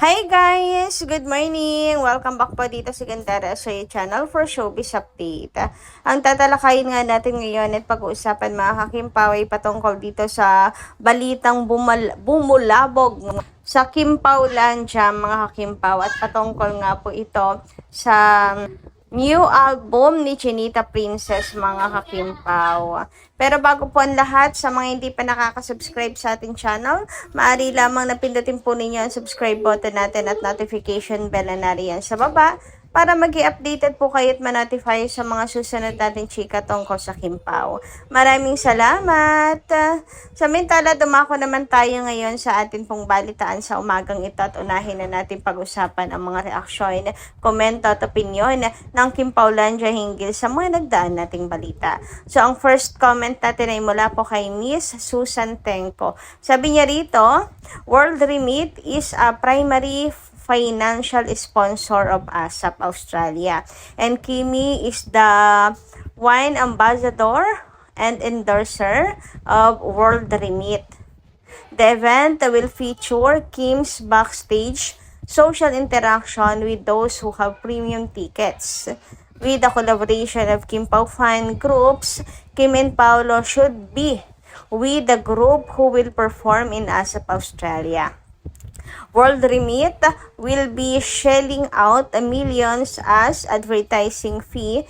Hi guys! Good morning! Welcome back po dito sa Gandara sa channel for Showbiz Update. Ang tatalakayin nga natin ngayon at pag-uusapan mga kakimpaw ay patungkol dito sa balitang bumulabog sa Kimpaulandia mga kakimpaw at patungkol nga po ito sa new album ni Chinita Princess mga kakimpaw. Pero bago po ang lahat, sa mga hindi pa nakaka-subscribe sa ating channel, maaari lamang na pindutin po ninyo ang subscribe button natin at notification bell na nariyan sa baba para mag-i-updated po kayo at ma-notify sa mga susunod nating chika tungkol sa Kimpao. Maraming salamat! Samantala, dumako naman tayo ngayon sa atin pong balitaan sa umagang ito at unahin na natin pag-usapan ang mga reaksyon, komento at opinyon ng Kimpaulandia hinggil sa mga nagdaan nating balita. So, ang first comment natin ay mula po kay Miss Susan Tenko. Sabi niya rito, World Remit is a primary financial sponsor of ASAP Australia, and Kimi is the wine ambassador and endorser of World Remit. The event will feature Kim's backstage social interaction with those who have premium tickets. With the collaboration of Kim Pao fan groups, Kim and Paolo should be with the group who will perform in ASAP Australia. World Remit will be shelling out millions as advertising fee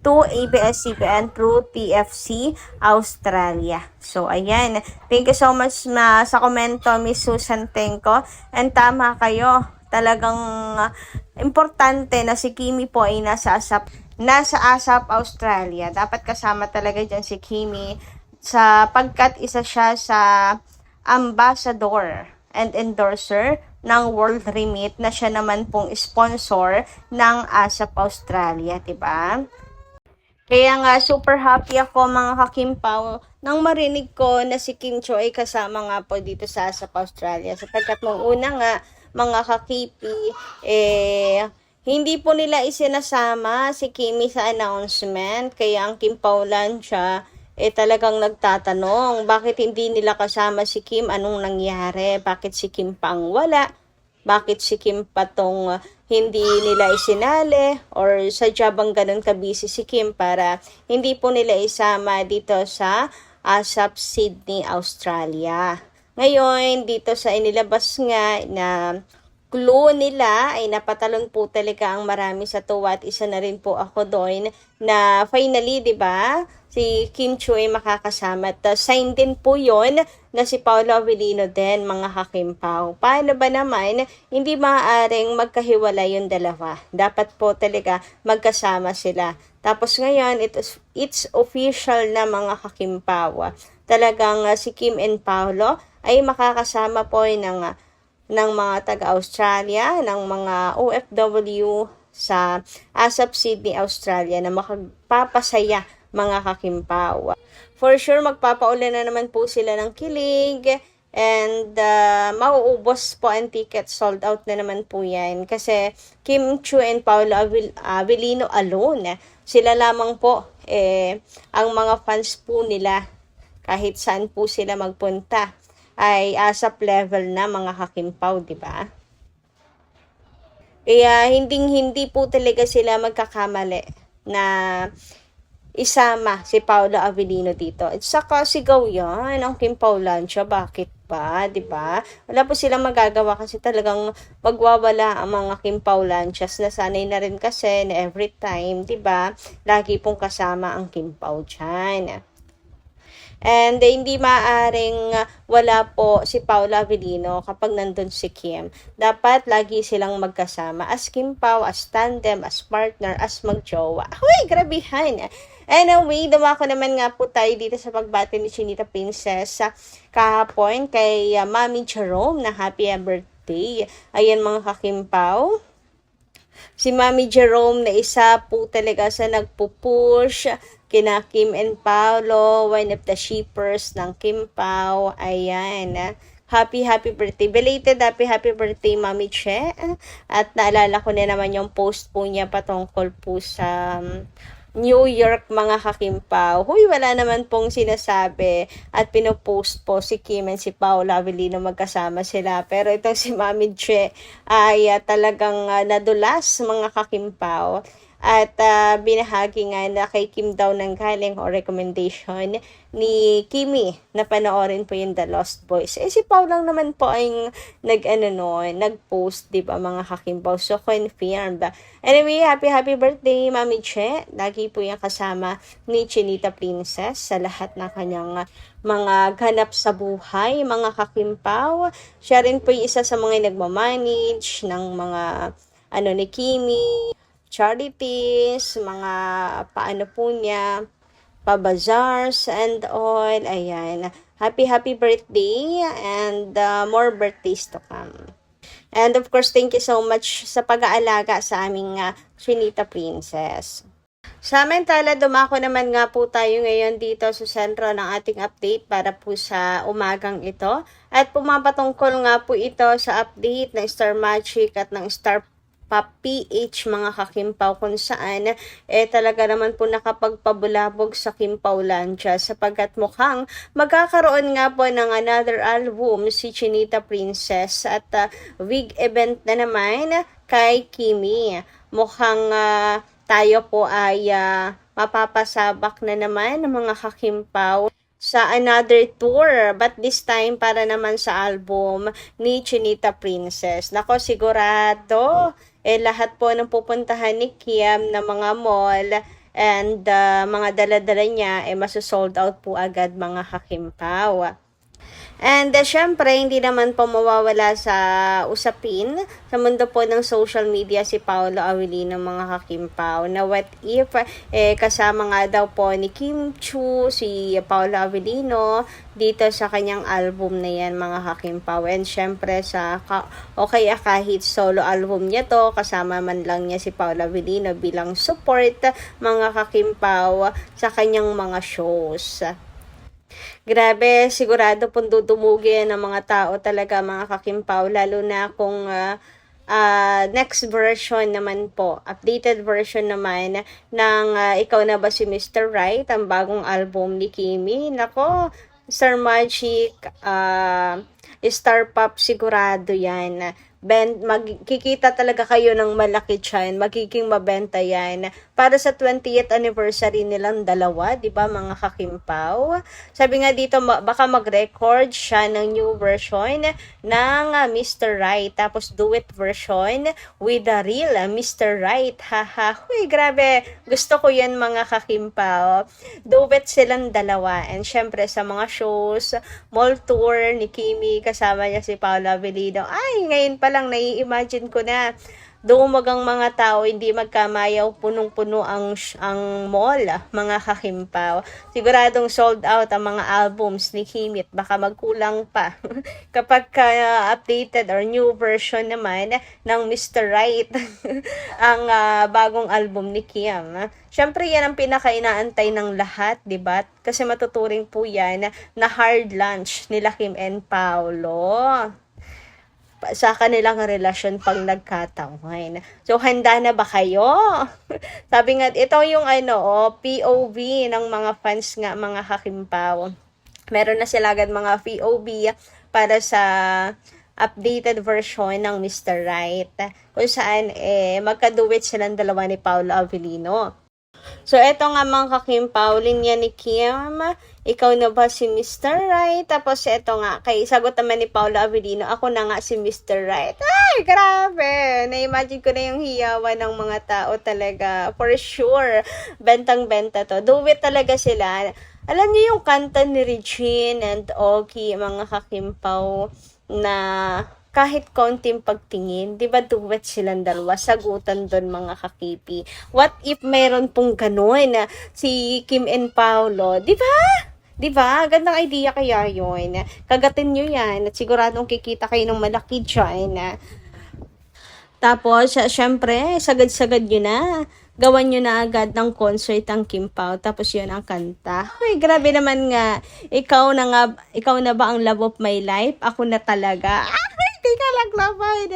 to ABS-CBN through TFC Australia. So, ayan. Thank you so much sa komento, Miss Susan Tenko. And tama kayo. Talagang importante na si Kimi po ay nasa ASAP Australia. Dapat kasama talaga dyan si Kimi sapagkat isa siya sa ambassador and endorser ng World Remit na siya naman pong sponsor ng ASAP Australia, diba? Kaya nga super happy ako mga kakimpaw nang marinig ko na si Kim Cho ay kasama nga po dito sa ASAP Australia sapagkat nung una nga mga kakipi hindi po nila isinasama si Kimi sa announcement kaya ang Kimpaulandia talagang nagtatanong, bakit hindi nila kasama si Kim? Anong nangyari? Bakit si Kim pang wala? Bakit si Kim patong hindi nila isinali? Or sadya bang ganun ka-busy si Kim para hindi po nila isama dito sa ASAP Sydney, Australia? Ngayon, dito sa inilabas nga na clue nila ay napatalon po talaga ang marami sa tuwa at isa na rin po ako doon na finally, di ba? Si Kim Chiu ay makakasama at sign din po yon na si Paolo Avellino din mga kakimpaw. Paano ba naman hindi maaaring magkahiwalay yung dalawa? Dapat po talaga magkasama sila. Tapos ngayon, it's official na mga kakimpaw. Talagang si Kim and Paolo ay makakasama po ng mga taga-Australia, ng mga OFW sa ASAP Sydney, Australia na makapapasaya mga kakimpaw. For sure, magpapaulan na naman po sila ng kilig and mauubos po ang ticket. Sold out na naman po yan. Kasi Kim Chiu and Paolo Avellino alone, sila lamang po ang mga fans po nila kahit saan po sila magpunta ay ASAP level na mga kakimpaw, di ba? Kaya hindi po talaga sila magkakamali na isama si Paolo Avellino dito. At saka sigaw yan ang Kimpaulandia. Bakit ba? Diba? Wala po silang magagawa kasi talagang magwawala ang mga Kimpaulandias. Nasanay na rin kasi na every time, diba? Lagi pong kasama ang Kimpau dyan. And hindi maaring wala po si Paolo Avellino kapag nandun si Kim. Dapat lagi silang magkasama as Kimpau, as tandem, as partner, as magjowa. Uy, grabihan! Anyway, dumako naman nga po tayo dito sa pagbati ni Chinita Princess kahapon kay Mami Jerome na happy birthday. Ayan mga kakimpaw. Si Mami Jerome na isa po talaga sa nagpupush kina Kim and Paolo, one of the shippers ng Kim Pao. Ayan. Happy birthday. Belated happy birthday, Mami Che. At naalala ko na naman yung post po niya patungkol po sa New York, mga kakimpaw. Huy, wala naman pong sinasabi at pinopost po si Kim and si Paula Avellino, magkasama sila. Pero itong si Mami Che ay talagang nadulas, mga kakimpaw. At binahagi nga na kay Kim daw ng galing o recommendation ni Kimi na panoorin po yung The Lost Boys. Si Paul lang naman po ay nag-post, di ba, mga kakimpaw. So, confirmed. Anyway, happy birthday, Mami Che. Lagi po yung kasama ni Chinita Princess sa lahat ng kanyang mga ganap sa buhay, mga kakimpaw. Siya rin po yung isa sa mga nagmamanage ng mga ni Kimi, charities, mga paano po niya, pa-bazaars and all. Ayan. Happy birthday and more birthdays to come. And of course, thank you so much sa pag-aalaga sa aming Chinita Princess. Samantala, dumako naman nga po tayo ngayon dito sa sentro ng ating update para po sa umagang ito. At pumapatungkol nga po ito sa update ng Star Magic at ng Star PH, mga kakimpaw, kung saan talaga naman po nakapagpabulabog sa Kimpawlandia sapagkat mukhang magkakaroon nga po ng another album si Chinita Princess at wig event na naman kay Kimi. Mukhang tayo po ay mapapasabak na naman ng mga kakimpaw sa another tour, but this time para naman sa album ni Chinita Princess. Nako, sigurado lahat po ng pupuntahan ni Kim na mga mall and mga dala-dala niya masosold out po agad, mga kakimpaw. And syempre, hindi naman po mawawala sa usapin sa mundo po ng social media si Paolo Avellino, mga kakimpaw, na what if kasama nga daw po ni Kim Chu si Paolo Avellino dito sa kanyang album na yan, mga kakimpaw. And syempre kaya kahit solo album niya to, kasama man lang niya si Paolo Avellino bilang support, mga kakimpaw, sa kanyang mga shows. Grabe, sigurado pong dudumugin ng mga tao talaga, mga kakimpaw, lalo na kung next version naman po, updated version naman ng Ikaw Na Ba Si Mr. Right, ang bagong album ni Kimi. Nako, Star Magic, Star Pop, sigurado yan. Magkikita talaga kayo ng malaki dyan, magiging mabenta yan para sa 20th anniversary nilang dalawa, di ba, mga kakimpaw? Sabi nga dito, baka mag-record siya ng new version ng Mr. Right, tapos duet version with the real Mr. Right. Haha, huy, grabe, gusto ko yan, mga kakimpaw. Duet silang dalawa, and syempre sa mga shows, mall tour ni Kimi, kasama niya si Paula Avellino. Ay, ngayon pa lang nai-imagine ko na dumagang mga tao, hindi magkamayaw, punong-puno ang mall, mga kakimpaw. Siguradong sold out ang mga albums ni Kim, baka magkulang pa kapag updated or new version naman ng Mr. Right ang bagong album ni Kim. Syempre yan ang pinaka-inaantay ng lahat, diba? Kasi matuturing po yan na hard lunch nila Kim and Paolo sa kanilang relasyon pag nagkataon. So, handa na ba kayo? Sabi nga, ito yung POV ng mga fans nga, mga kakimpaw. Meron na sila agad mga POV para sa updated version ng Mr. Right, kung saan magkaduet silang dalawa ni Paolo Avellino. So, eto nga, mga kakimpaw, linya ni Kim, Ikaw Na Ba Si Mr. Right? Tapos, eto nga, sagot naman ni Paolo Avellino, Ako Na Nga Si Mr. Right. Ay, grabe! Na-imagine ko na yung hiyawan ng mga tao talaga. For sure, bentang-benta to. Duet talaga sila. Alam niyo yung kanta ni Regine and Oki, mga kakimpaw, na kahit konting pagtingin, di ba duet silang dalawa, sagutan doon, mga kakipi. What if meron pong ganun si Kim and Paolo, di ba? Di ba? Gandang idea kaya yun. Kagatin nyo yan at siguradong kikita kayo ng malaki dyan. Tapos, syempre, sagad-sagad nyo na. Gawan nyo na agad ng concert ang Kim Pao, tapos yun ang kanta. Ay, grabe naman nga. Ikaw na ba ang love of my life? Ako na talaga. Ay, di ka lang laban.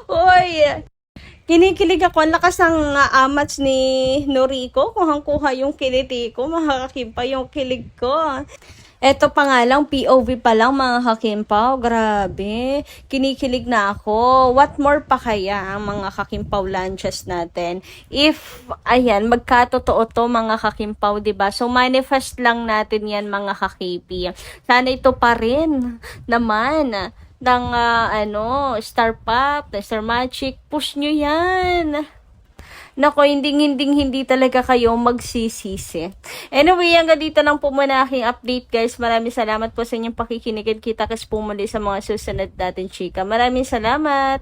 Uy, Kinikilig ako. Ang lakas ng amats ni Noriko. Kuhang-kuha yung kiliti ko. Makakakimpa yung kilig ko. Eto pa nga lang, POV pa lang mga kakimpaw. Grabe. Kinikilig na ako. What more pa kaya ang mga kakimpaw lunches natin? If, ayan, magkatotoo to mga kakimpaw, diba? So, manifest lang natin yan mga kakipi. Sana ito pa rin naman ng Star Pop, Star Magic, push nyo yan. Nako, hindi talaga kayo magsisisi. Anyway, hanggang dito lang po muna aking update guys. Maraming salamat po sa inyong pakikinig at kita kas po muli sa mga susunod natin chika. Maraming salamat!